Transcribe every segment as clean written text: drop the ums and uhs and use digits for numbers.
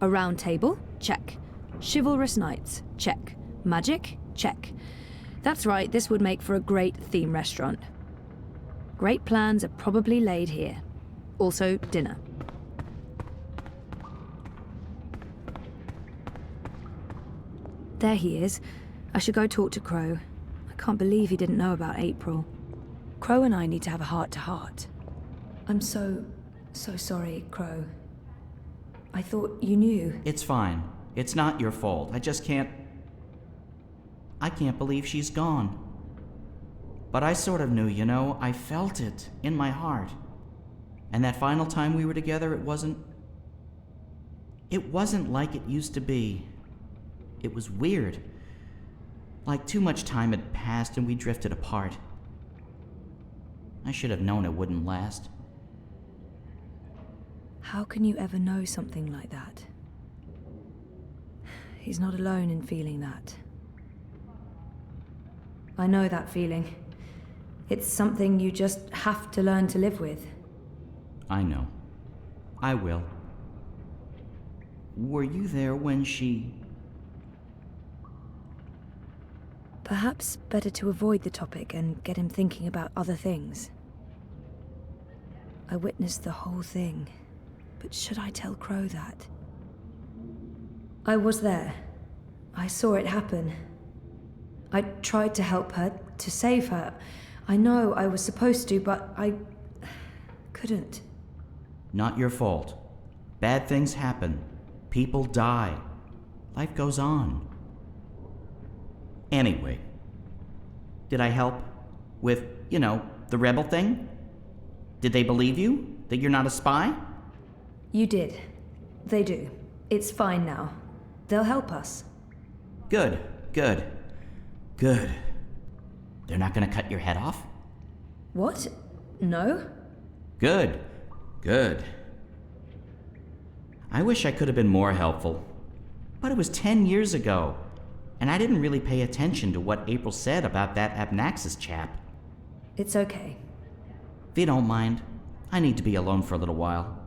A round table? Check. Chivalrous knights? Check. Magic? Check. That's right, this would make for a great theme restaurant. Great plans are probably laid here. Also, dinner. There he is. I should go talk to Crow. I can't believe he didn't know about April. Crow and I need to have a heart-to-heart. I'm so sorry, Crow. I thought you knew. It's fine. It's not your fault. I can't believe she's gone. But I sort of knew, you know. I felt it in my heart. And that final time we were together, it wasn't like it used to be. It was weird. Like too much time had passed and we drifted apart. I should have known it wouldn't last. How can you ever know something like that? He's not alone in feeling that. I know that feeling. It's something you just have to learn to live with. I know. I will. Were you there when she... Perhaps better to avoid the topic and get him thinking about other things. I witnessed the whole thing, but should I tell Crow that? I was there. I saw it happen. I tried to help her, to save her. I know I was supposed to, but I couldn't. Not your fault. Bad things happen. People die. Life goes on. Anyway, did I help with, the rebel thing? Did they believe you? That you're not a spy? You did. They do. It's fine now. They'll help us. Good. They're not gonna cut your head off? What? No? Good. I wish I could have been more helpful. But it was 10 years ago. And I didn't really pay attention to what April said about that Abnaxis chap. It's okay. If you don't mind, I need to be alone for a little while.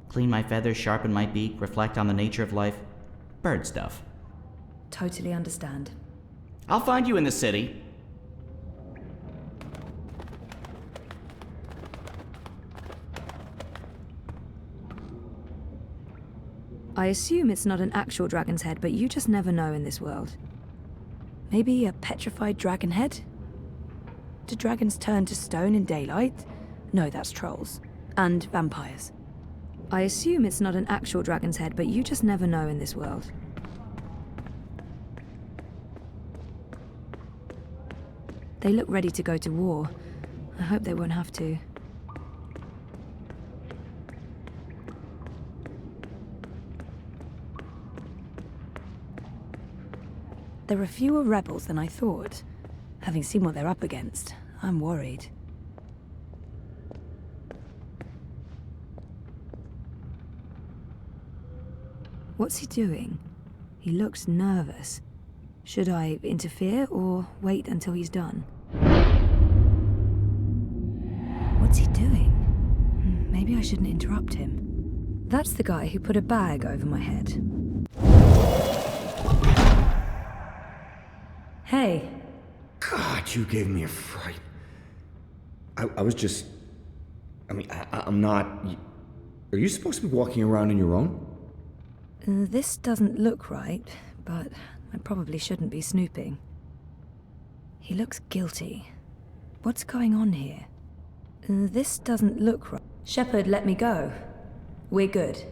Clean my feathers, sharpen my beak, reflect on the nature of life. Bird stuff. Totally understand. I'll find you in the city. I assume it's not an actual dragon's head, but you just never know in this world. Maybe a petrified dragon head? Do dragons turn to stone in daylight? No, that's trolls. And vampires. I assume it's not an actual dragon's head, but you just never know in this world. They look ready to go to war. I hope they won't have to. There are fewer rebels than I thought. Having seen what they're up against, I'm worried. What's he doing? He looks nervous. Should I interfere or wait until he's done? What's he doing? Maybe I shouldn't interrupt him. That's the guy who put a bag over my head. Hey. God, you gave me a fright. I was just... I'm not... Are you supposed to be walking around on your own? This doesn't look right, but I probably shouldn't be snooping. He looks guilty. What's going on here? This doesn't look right. Shepard, let me go. We're good.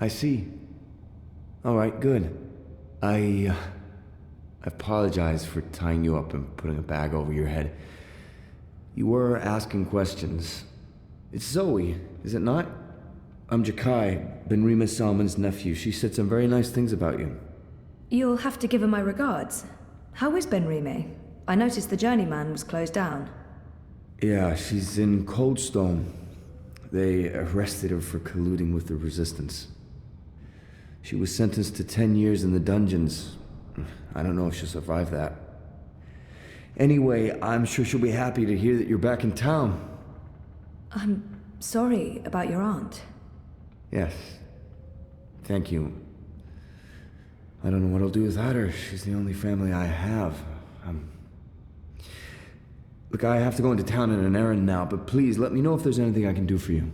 I see. All right, good. I apologize for tying you up and putting a bag over your head. You were asking questions. It's Zoe, is it not? I'm Jakai, Benrima Salman's nephew. She said some very nice things about you. You'll have to give her my regards. How is Benrime? I noticed the journeyman was closed down. Yeah, she's in Coldstone. They arrested her for colluding with the Resistance. She was sentenced to 10 years in the dungeons. I don't know if she'll survive that. Anyway, I'm sure she'll be happy to hear that you're back in town. I'm sorry about your aunt. Yes. Thank you. I don't know what I'll do without her. She's the only family I have. Look, I have to go into town on an errand now, but please let me know if there's anything I can do for you.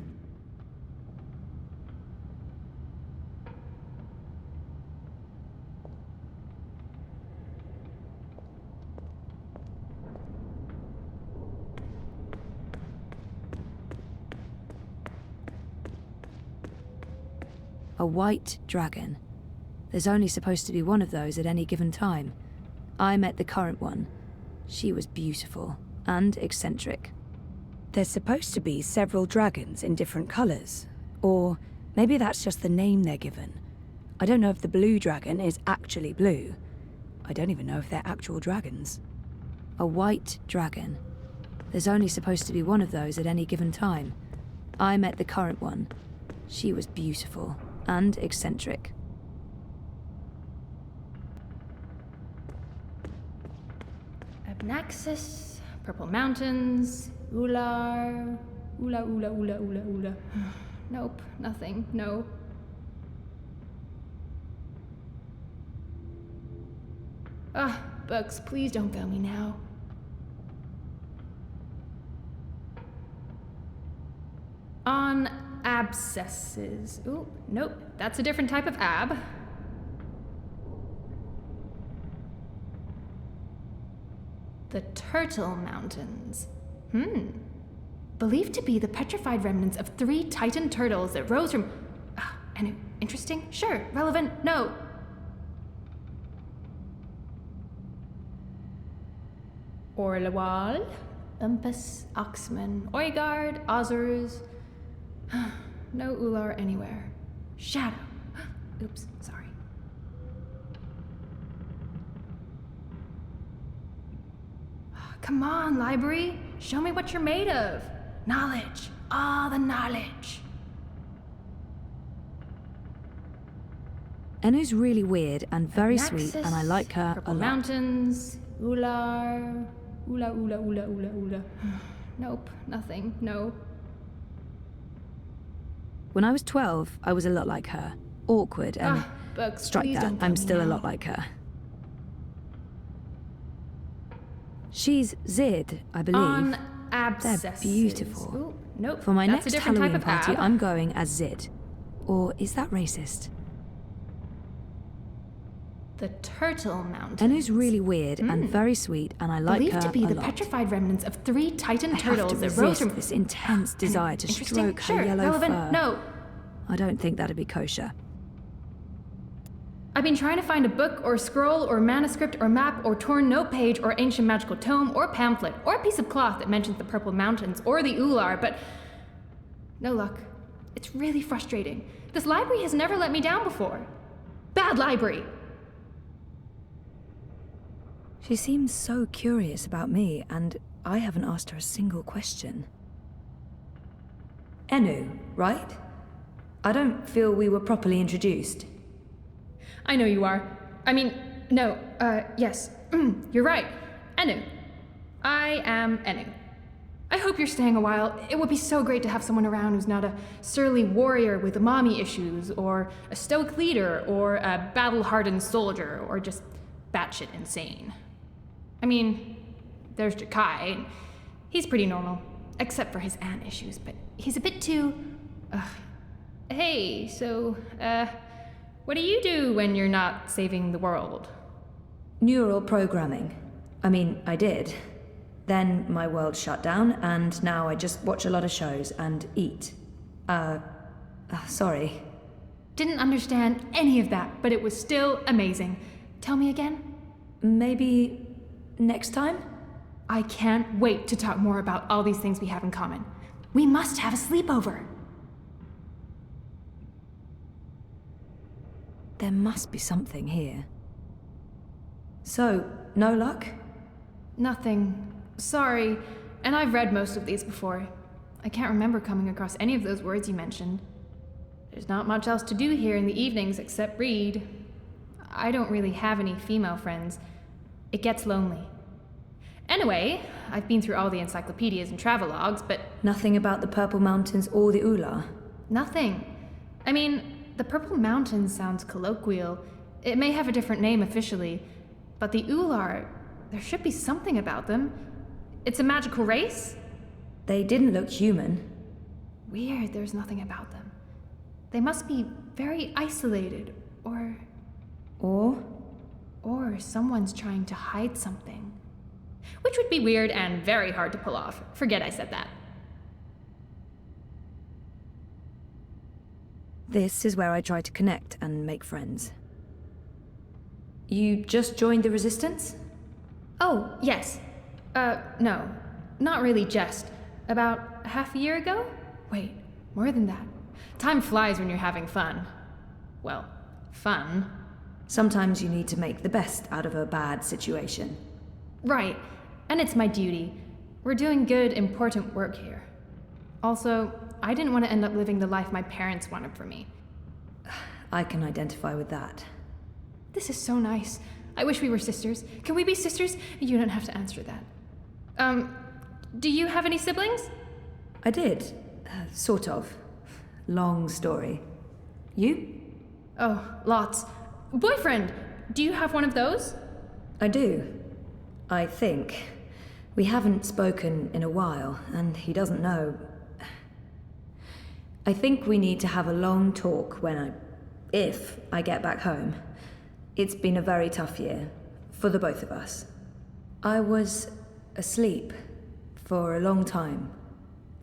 A white dragon. There's only supposed to be one of those at any given time. I met the current one. She was beautiful and eccentric. There's supposed to be several dragons in different colors. Or maybe that's just the name they're given. I don't know if the blue dragon is actually blue. I don't even know if they're actual dragons. A white dragon. There's only supposed to be one of those at any given time. I met the current one. She was beautiful and eccentric. Naxos, Purple Mountains, Ular, Ula. Nope, nothing, no. Books, please don't fail me now. On abscesses. Ooh, nope, that's a different type of ab. The Turtle Mountains. Believed to be the petrified remnants of 3 titan turtles that rose from... and interesting? Sure. Relevant? No. Orlawal, Umpus, Oxman, Oigard, Ozers. No Ular anywhere. Shadow. Oops, sorry. Come on, library. Show me what you're made of. Knowledge. All the knowledge. Enu's really weird and very sweet, and I like her a Purple lot. Mountains. Ular. Ula. Nope, nothing, no. When I was 12, I was a lot like her. Awkward and... Bugs, strike please that, don't fail I'm me still a now. lot like her. She's Zid, I believe. On abscesses. They're beautiful. Ooh, nope. For my that's next a different Halloween type of party, ab. I'm going as Zid. Or is that racist? The Turtle Mountains. Enu's really weird and very sweet, and I like Believed her to be a the lot. petrified remnants of 3 titan I turtles have to that rose resist from... this intense desire to Interesting? stroke Sure. her yellow Relevant? fur. No. I don't think that'd be kosher. I've been trying to find a book or scroll or manuscript or map or torn note page or ancient magical tome or pamphlet or a piece of cloth that mentions the Purple Mountains or the Ular, but no luck. It's really frustrating. This library has never let me down before. Bad library. She seems so curious about me, and I haven't asked her a single question. Enu, right? I don't feel we were properly introduced. I know you are. Yes. You're right. Enu. I am Enu. I hope you're staying a while. It would be so great to have someone around who's not a surly warrior with mommy issues, or a stoic leader, or a battle-hardened soldier, or just batshit insane. There's Jakai. He's pretty normal, except for his aunt issues, but he's a bit too... Hey, so, what do you do when you're not saving the world? Neural programming. I did. Then my world shut down, and now I just watch a lot of shows and eat. Sorry. Didn't understand any of that, but it was still amazing. Tell me again? Maybe next time? I can't wait to talk more about all these things we have in common. We must have a sleepover. There must be something here. So, no luck? Nothing. Sorry. And I've read most of these before. I can't remember coming across any of those words you mentioned. There's not much else to do here in the evenings except read. I don't really have any female friends. It gets lonely. Anyway, I've been through all the encyclopedias and travelogues, but... Nothing about the Purple Mountains or the Ular? Nothing. the Purple Mountains sounds colloquial. It may have a different name officially, but the Ular, there should be something about them. It's a magical race? They didn't look human. Weird, there's nothing about them. They must be very isolated, or someone's trying to hide something. Which would be weird and very hard to pull off. Forget I said that. This is where I try to connect and make friends. You just joined the Resistance? Oh, yes. No. Not really just. About half a year ago? Wait, more than that. Time flies when you're having fun. Well, fun. Sometimes you need to make the best out of a bad situation. Right, and it's my duty. We're doing good, important work here. Also, I didn't want to end up living the life my parents wanted for me. I can identify with that. This is so nice. I wish we were sisters. Can we be sisters? You don't have to answer that. Do you have any siblings? I did. Sort of. Long story. You? Oh, lots. Boyfriend! Do you have one of those? I do. I think. We haven't spoken in a while, and he doesn't know. I think we need to have a long talk if I get back home. It's been a very tough year, for the both of us. I was asleep for a long time.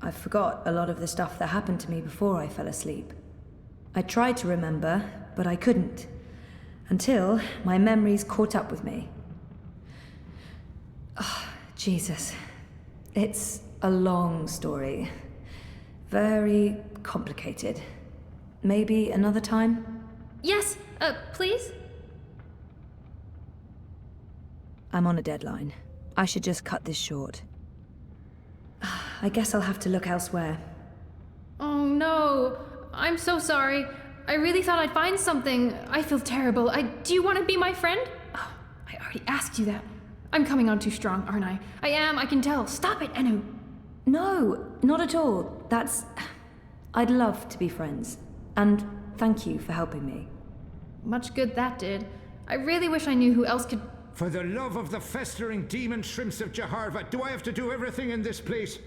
I forgot a lot of the stuff that happened to me before I fell asleep. I tried to remember, but I couldn't. Until my memories caught up with me. Oh, Jesus. It's a long story. Very complicated. Maybe another time? Yes, please? I'm on a deadline. I should just cut this short. I guess I'll have to look elsewhere. Oh no, I'm so sorry. I really thought I'd find something. I feel terrible. Do you want to be my friend? Oh, I already asked you that. I'm coming on too strong, aren't I? I am, I can tell. Stop it, Anu. No, not at all. I'd love to be friends. And thank you for helping me. Much good that did. I really wish I knew who else could... For the love of the festering demon shrimps of Jaharva, do I have to do everything in this place?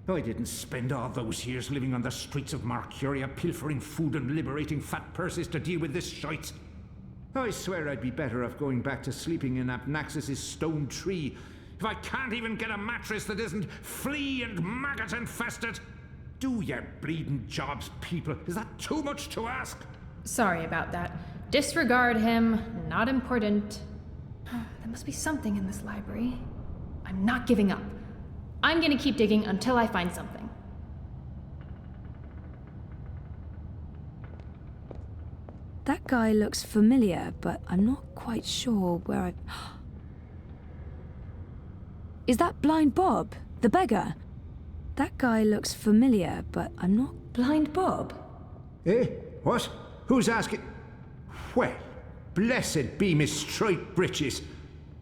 I didn't spend all those years living on the streets of Marcuria, pilfering food and liberating fat purses to deal with this shite. I swear I'd be better off going back to sleeping in Abnaxus's stone tree if I can't even get a mattress that isn't flea and maggot infested. Do your bleeding jobs, people. Is that too much to ask? Sorry about that. Disregard him. Not important. There must be something in this library. I'm not giving up. I'm gonna keep digging until I find something. That guy looks familiar, but I'm not quite sure where I've... Is that Blind Bob, the beggar? That guy looks familiar, but I'm not... Blind Bob? Eh? What? Who's asking? Well, blessed be me striped breeches.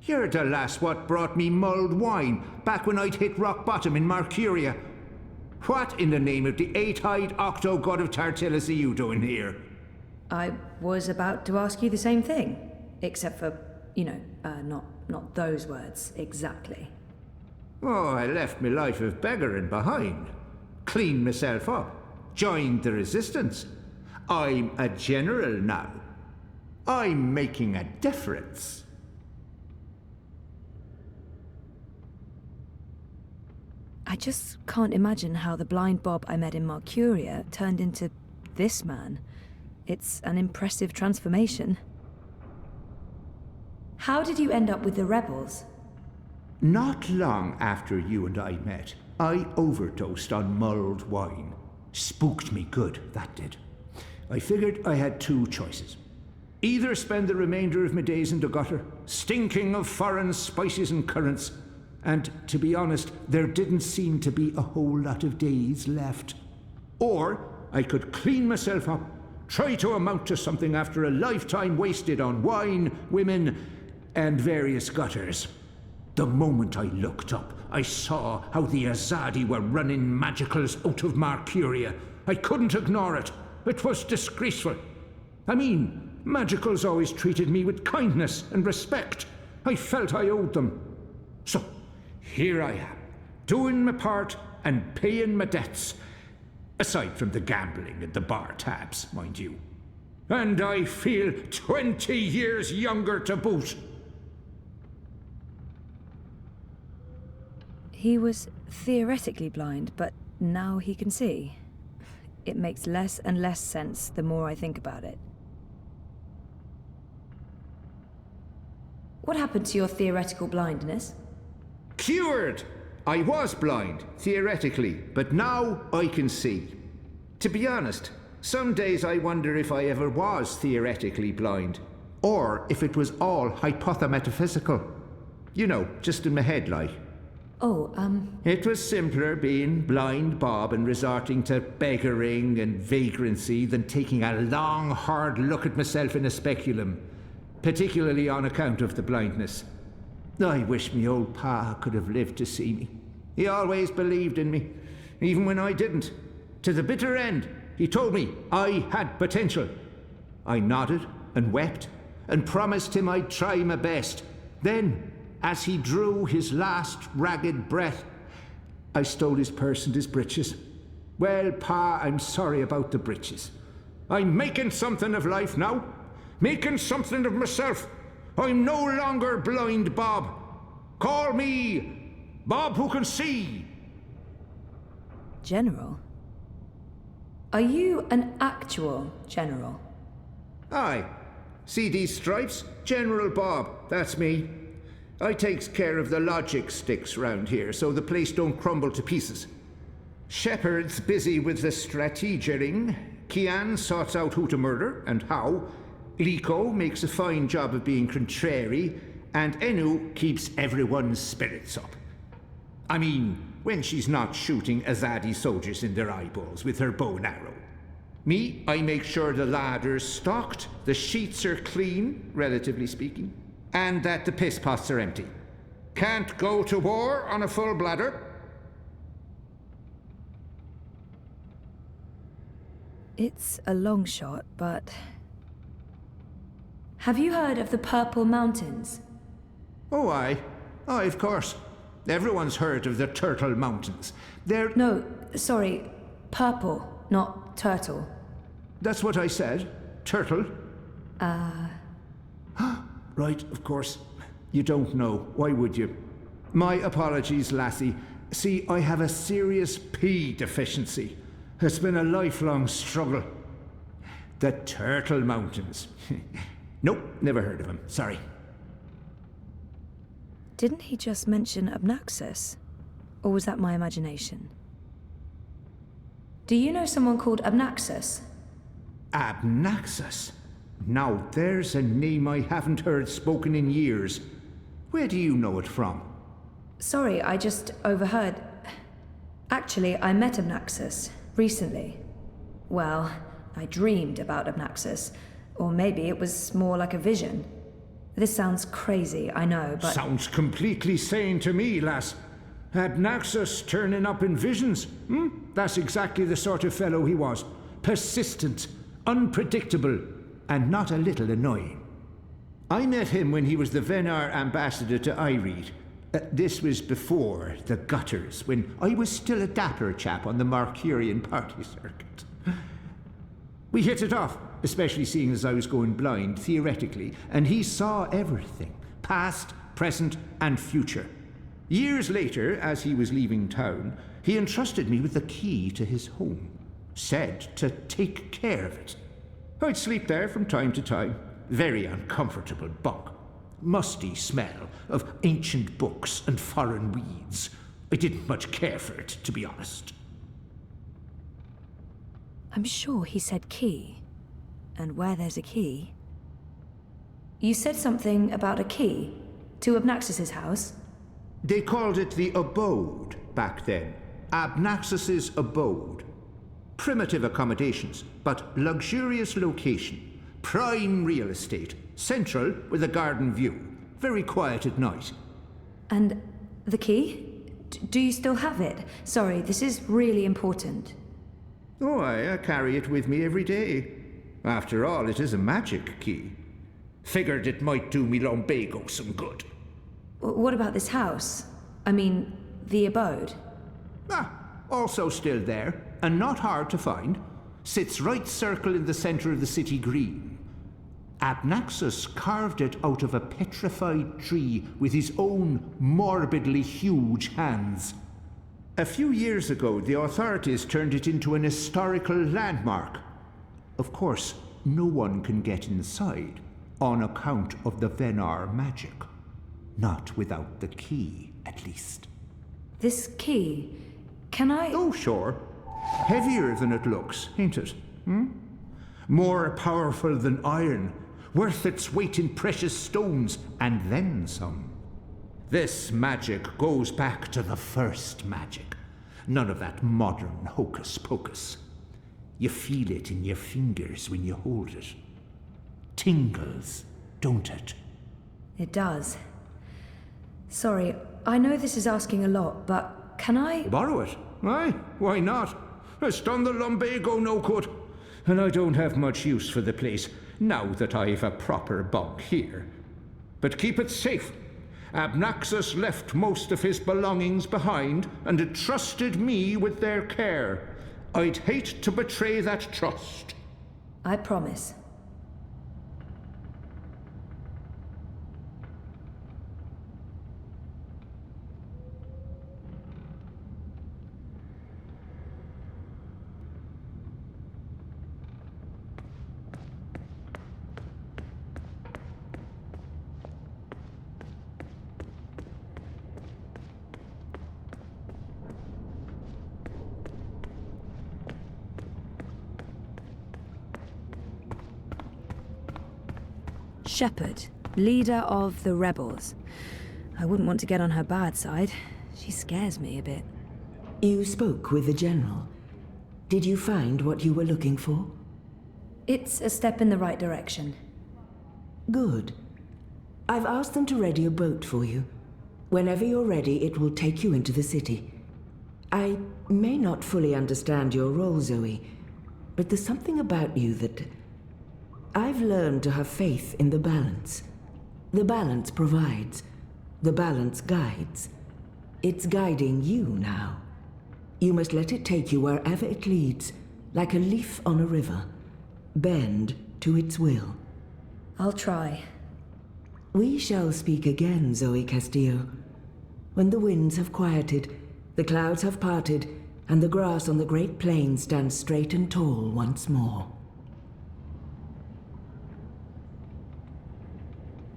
You're the lass what brought me mulled wine back when I'd hit rock bottom in Marcuria. What in the name of the eight-eyed octo-god of Tartillus are you doing here? I was about to ask you the same thing. Except for, not those words exactly. Oh, I left me life of beggaring behind. Cleaned myself up. Joined the resistance. I'm a general now. I'm making a difference. I just can't imagine how the Blind Bob I met in Marcuria turned into this man. It's an impressive transformation. How did you end up with the rebels? Not long after you and I met, I overdosed on mulled wine. Spooked me good, that did. I figured I had two choices. Either spend the remainder of my days in the gutter, stinking of foreign spices and currants, and to be honest, there didn't seem to be a whole lot of days left. Or I could clean myself up, try to amount to something after a lifetime wasted on wine, women, and various gutters. The moment I looked up, I saw how the Azadi were running magicals out of Marcuria. I couldn't ignore it. It was disgraceful. I mean, magicals always treated me with kindness and respect. I felt I owed them. So, here I am, doing my part and paying my debts. Aside from the gambling and the bar tabs, mind you. And I feel 20 years younger to boot. He was theoretically blind, but now he can see. It makes less and less sense the more I think about it. What happened to your theoretical blindness? Cured! I was blind, theoretically, but now I can see. To be honest, some days I wonder if I ever was theoretically blind, or if it was all hypothemetaphysical. You know, just in my head, like. Oh, It was simpler being blind Bob and resorting to beggaring and vagrancy than taking a long, hard look at myself in a speculum, particularly on account of the blindness. I wish me old pa could have lived to see me. He always believed in me, even when I didn't. To the bitter end, he told me I had potential. I nodded and wept and promised him I'd try my best. Then, as he drew his last ragged breath, I stole his purse and his breeches. Well, Pa, I'm sorry about the breeches. I'm making something of life now. Making something of myself. I'm no longer blind Bob. Call me Bob who can see. General? Are you an actual general? Aye. See these stripes? General Bob, that's me. I takes care of the logic sticks round here so the place don't crumble to pieces. Shepard's busy with the strategering. Kian sorts out who to murder and how. Liko makes a fine job of being contrary, and Enu keeps everyone's spirits up. I mean, when she's not shooting Azadi soldiers in their eyeballs with her bow and arrow. Me, I make sure the ladder's stocked, the sheets are clean, relatively speaking, and that the piss pots are empty. Can't go to war on a full bladder. It's a long shot, but... Have you heard of the Purple Mountains? Oh, aye. Aye, of course. Everyone's heard of the Turtle Mountains. They're... No, sorry, purple, not turtle. That's what I said. Turtle. Right, of course. You don't know. Why would you? My apologies, lassie. See, I have a serious P deficiency. It's been a lifelong struggle. The Turtle Mountains. Nope, never heard of them. Sorry. Didn't he just mention Abnaxus? Or was that my imagination? Do you know someone called Abnaxus? Abnaxus? Now there's a name I haven't heard spoken in years. Where do you know it from? Sorry, I just overheard. Actually, I met Abnaxus recently. Well, I dreamed about Abnaxus. Or maybe it was more like a vision. This sounds crazy, I know, but... Sounds completely sane to me, lass. Abnaxus turning up in visions? That's exactly the sort of fellow he was. Persistent, unpredictable, and not a little annoying. I met him when he was the Venar ambassador to Ireed. This was before the gutters, when I was still a dapper chap on the Marcurian party circuit. We hit it off, especially seeing as I was going blind, theoretically, and he saw everything, past, present, and future. Years later, as he was leaving town, he entrusted me with the key to his home, said to take care of it. I'd sleep there from time to time. Very uncomfortable bunk. Musty smell of ancient books and foreign weeds. I didn't much care for it, to be honest. I'm sure he said key. And where there's a key... You said something about a key to Abnaxus's house? They called it the abode back then. Abnaxus's abode. Primitive accommodations, but luxurious location. Prime real estate. Central with a garden view. Very quiet at night. And the key? Do you still have it? Sorry, this is really important. Oh, I carry it with me every day. After all, it is a magic key. Figured it might do me lumbago some good. What about this house? I mean, the abode? Ah, also still there, and not hard to find. Sits right circle in the center of the city green. Abnaxus carved it out of a petrified tree with his own morbidly huge hands. A few years ago, the authorities turned it into an historical landmark. Of course, no one can get inside, on account of the Venar magic. Not without the key, at least. This key? Can I... Oh, sure. Heavier than it looks, ain't it? More powerful than iron, worth its weight in precious stones, and then some. This magic goes back to the first magic. None of that modern hocus pocus. You feel it in your fingers when you hold it. Tingles, don't it? It does. Sorry, I know this is asking a lot, but can I... Borrow it? Aye, why not? It's done the lumbago no good. And I don't have much use for the place, now that I've a proper bunk here. But keep it safe. Abnaxus left most of his belongings behind and entrusted me with their care. I'd hate to betray that trust. I promise. Shepherd, leader of the rebels. I wouldn't want to get on her bad side. She scares me a bit. You spoke with the General. Did you find what you were looking for? It's a step in the right direction. Good. I've asked them to ready a boat for you. Whenever you're ready, it will take you into the city. I may not fully understand your role, Zoe, but there's something about you that... I've learned to have faith in the balance. The balance provides. The balance guides. It's guiding you now. You must let it take you wherever it leads, like a leaf on a river. Bend to its will. I'll try. We shall speak again, Zoe Castillo. When the winds have quieted, the clouds have parted, and the grass on the great plain stands straight and tall once more.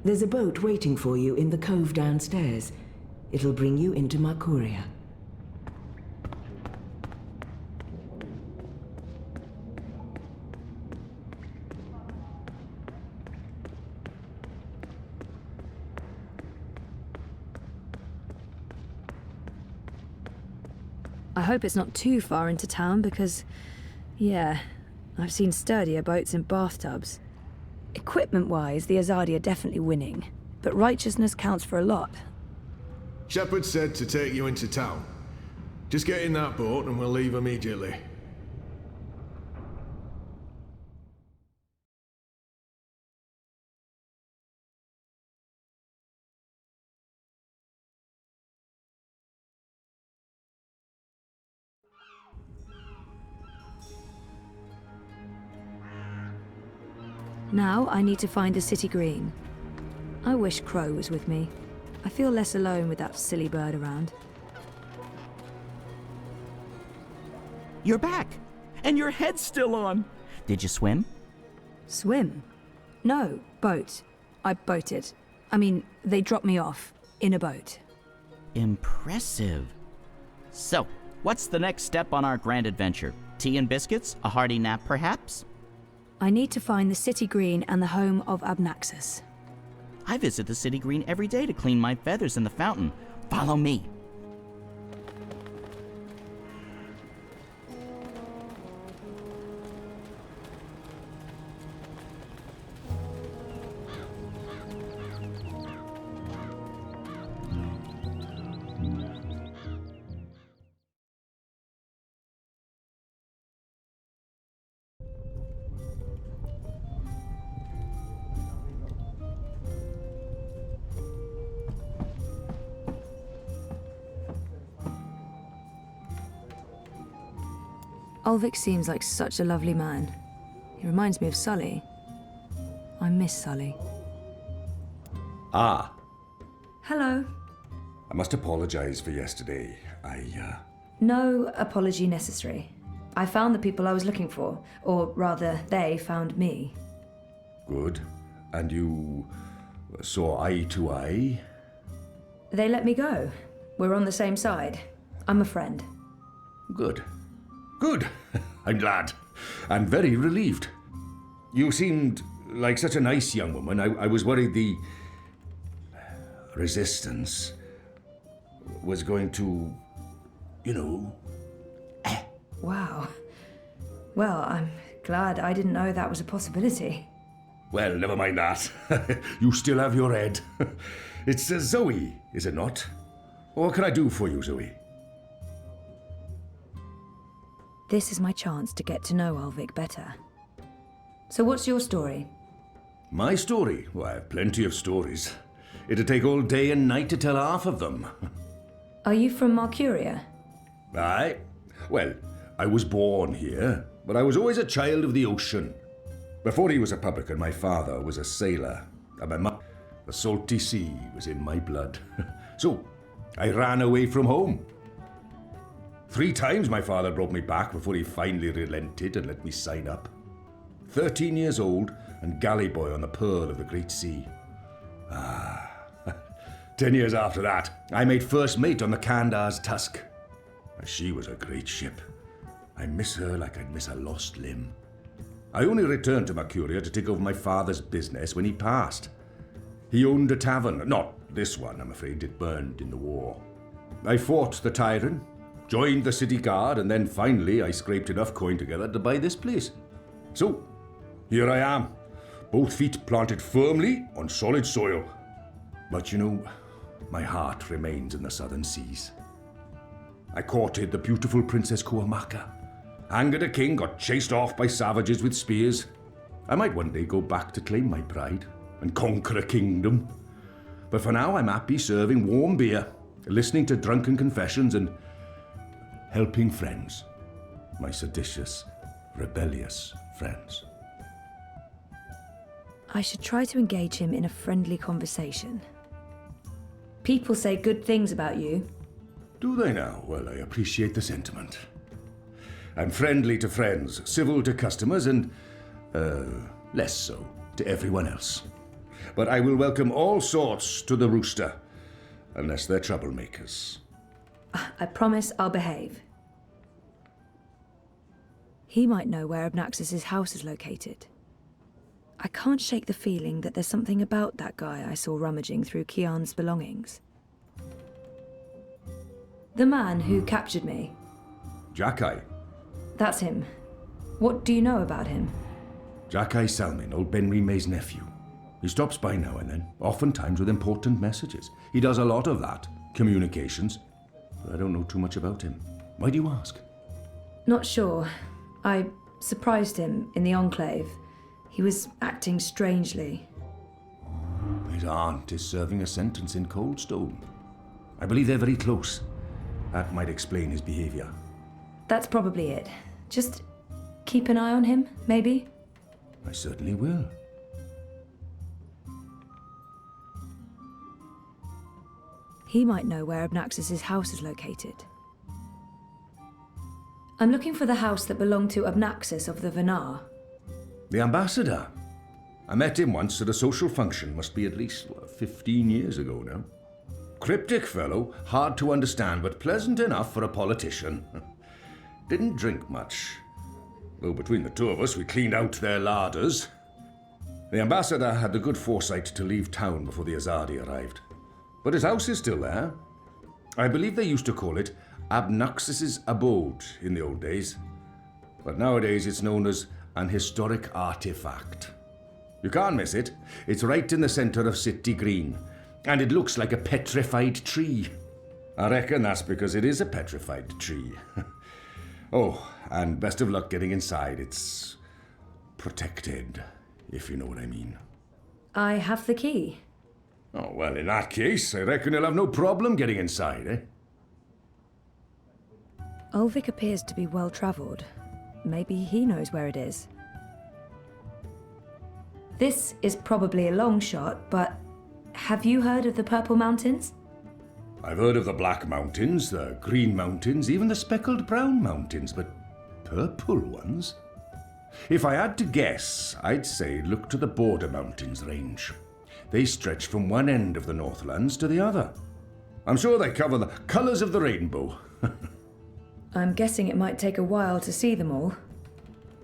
There's a boat waiting for you in the cove downstairs. It'll bring you into Marcuria. I hope it's not too far into town because, yeah, I've seen sturdier boats in bathtubs. Equipment-wise, the Azadi are definitely winning, but righteousness counts for a lot. Shepard said to take you into town. Just get in that boat and we'll leave immediately. Now I need to find the city green. I wish Crow was with me. I feel less alone with that silly bird around. You're back! And your head's still on! Did you swim? Swim? No, boat. I boated. I mean, they dropped me off in a boat. Impressive. So, what's the next step on our grand adventure? Tea and biscuits? A hearty nap, perhaps? I need to find the city green and the home of Abnaxus. I visit the city green every day to clean my feathers in the fountain. Follow me. Ulvik seems like such a lovely man. He reminds me of Sully. I miss Sully. Ah, Hello. I must apologize for yesterday. No apology necessary. I found the people I was looking for, or rather, they found me. Good. And you saw eye to eye? They let me go. We're on the same side. I'm a friend. Good. Good. I'm glad. And very relieved. You seemed like such a nice young woman. I was worried the resistance was going to, you know. Wow. Well, I'm glad I didn't know that was a possibility. Well, never mind that. You still have your head. It's Zoe, is it not? What can I do for you, Zoe? This is my chance to get to know Ulvik better. So what's your story? My story? Well, I have plenty of stories. It'd take all day and night to tell half of them. Are you from Marcuria? Aye. Well, I was born here, but I was always a child of the ocean. Before he was a publican, my father was a sailor, and my mother, the salty sea was in my blood. So, I ran away from home. 3 times my father brought me back before he finally relented and let me sign up. 13 years old and galley boy on the Pearl of the Great Sea. 10 years after that, I made first mate on the Kandar's Tusk. She was a great ship. I miss her like I'd miss a lost limb. I only returned to Mercuria to take over my father's business when he passed. He owned a tavern. Not this one, I'm afraid. It burned in the war. I fought the tyrant, joined the city guard, and then finally I scraped enough coin together to buy this place. So, here I am, both feet planted firmly on solid soil. But you know, my heart remains in the southern seas. I courted the beautiful Princess Kuamaka, angered a king, got chased off by savages with spears. I might one day go back to claim my pride and conquer a kingdom. But for now, I'm happy serving warm beer, listening to drunken confessions, and helping friends. My seditious, rebellious friends. I should try to engage him in a friendly conversation. People say good things about you. Do they now? Well, I appreciate the sentiment. I'm friendly to friends, civil to customers, and, less so to everyone else. But I will welcome all sorts to the Rooster, unless they're troublemakers. I promise I'll behave. He might know where Abnaxus's house is located. I can't shake the feeling that there's something about that guy I saw rummaging through Kian's belongings. The man who captured me. Jakai. That's him. What do you know about him? Jakai Salmin, old Benri May's nephew. He stops by now and then, oftentimes with important messages. He does a lot of that, communications. But I don't know too much about him. Why do you ask? Not sure. I surprised him in the Enclave. He was acting strangely. His aunt is serving a sentence in Coldstone. I believe they're very close. That might explain his behavior. That's probably it. Just keep an eye on him, maybe? I certainly will. He might know where Abnaxus's house is located. I'm looking for the house that belonged to Abnaxus of the Venar. The ambassador. I met him once at a social function, must be at least 15 years ago now. Cryptic fellow, hard to understand, but pleasant enough for a politician. Didn't drink much. Though between the two of us, we cleaned out their larders. The ambassador had the good foresight to leave town before the Azadi arrived. But his house is still there. I believe they used to call it Abnaxus's abode in the old days. But nowadays it's known as an historic artifact. You can't miss it. It's right in the center of City Green. And it looks like a petrified tree. I reckon that's because it is a petrified tree. Oh, and best of luck getting inside. It's protected, if you know what I mean. I have the key. Oh, well, in that case, I reckon you'll have no problem getting inside, eh? Ulvik appears to be well-travelled. maybe he knows where it is. This is probably a long shot, but have you heard of the Purple Mountains? I've heard of the Black Mountains, the Green Mountains, even the Speckled Brown Mountains, but purple ones? If I had to guess, I'd say look to the Border Mountains range. They stretch from one end of the Northlands to the other. I'm sure they cover the colours of the rainbow. I'm guessing it might take a while to see them all.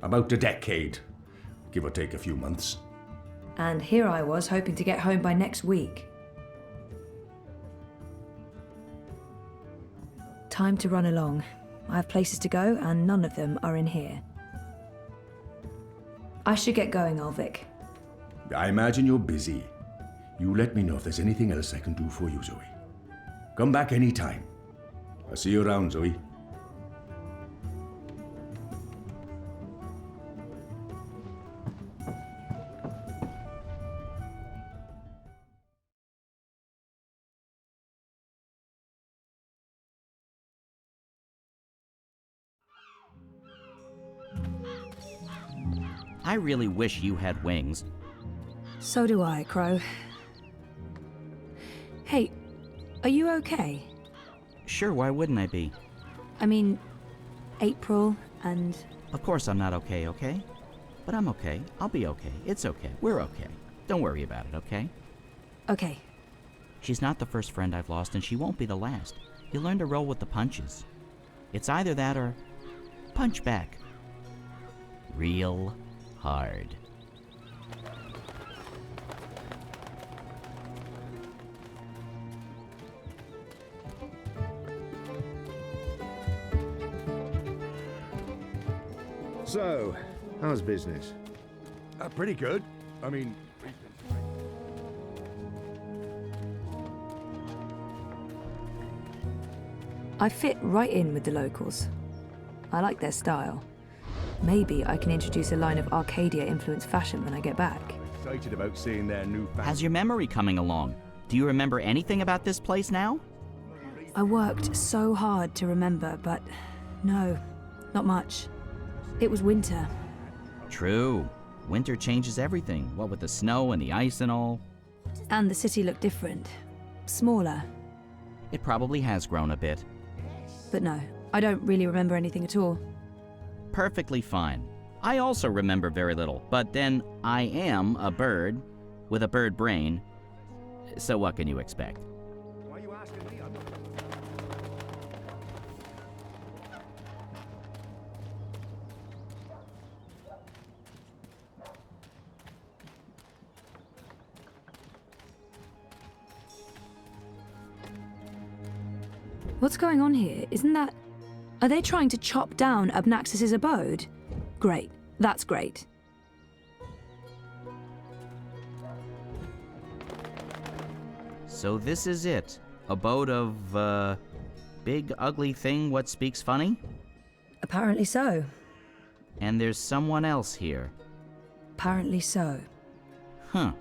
About a decade, give or take a few months. And here I was hoping to get home by next week. Time to run along. I have places to go, and none of them are in here. I should get going, Ulvik. I imagine you're busy. You let me know if there's anything else I can do for you, Zoe. Come back anytime. I'll see you around, Zoe. I really wish you had wings. So do I, Crow. Hey, are you okay? Sure, why wouldn't I be? I mean, April and... Of course I'm not okay, okay? But I'm okay. I'll be okay. It's okay. We're okay. Don't worry about it, okay? Okay. She's not the first friend I've lost, and she won't be the last. You learn to roll with the punches. It's either that or punch back. Real hard. So, how's business? Pretty good. I mean... I fit right in with the locals. I like their style. Maybe I can introduce a line of Arcadia-influenced fashion when I get back. Excited about seeing their new... How's your memory coming along? Do you remember anything about this place now? I worked so hard to remember, but no, not much. It was winter. True. Winter changes everything, what with the snow and the ice and all. And the city looked different. Smaller. It probably has grown a bit. But no, I don't really remember anything at all. Perfectly fine. I also remember very little, but then I am a bird with a bird brain, so what can you expect? Why are you asking me? What's going on here? Isn't that... Are they trying to chop down Abnaxus's abode? Great. That's great. So this is it. Abode of, big ugly thing what speaks funny? Apparently so. And there's someone else here. Apparently so. Huh.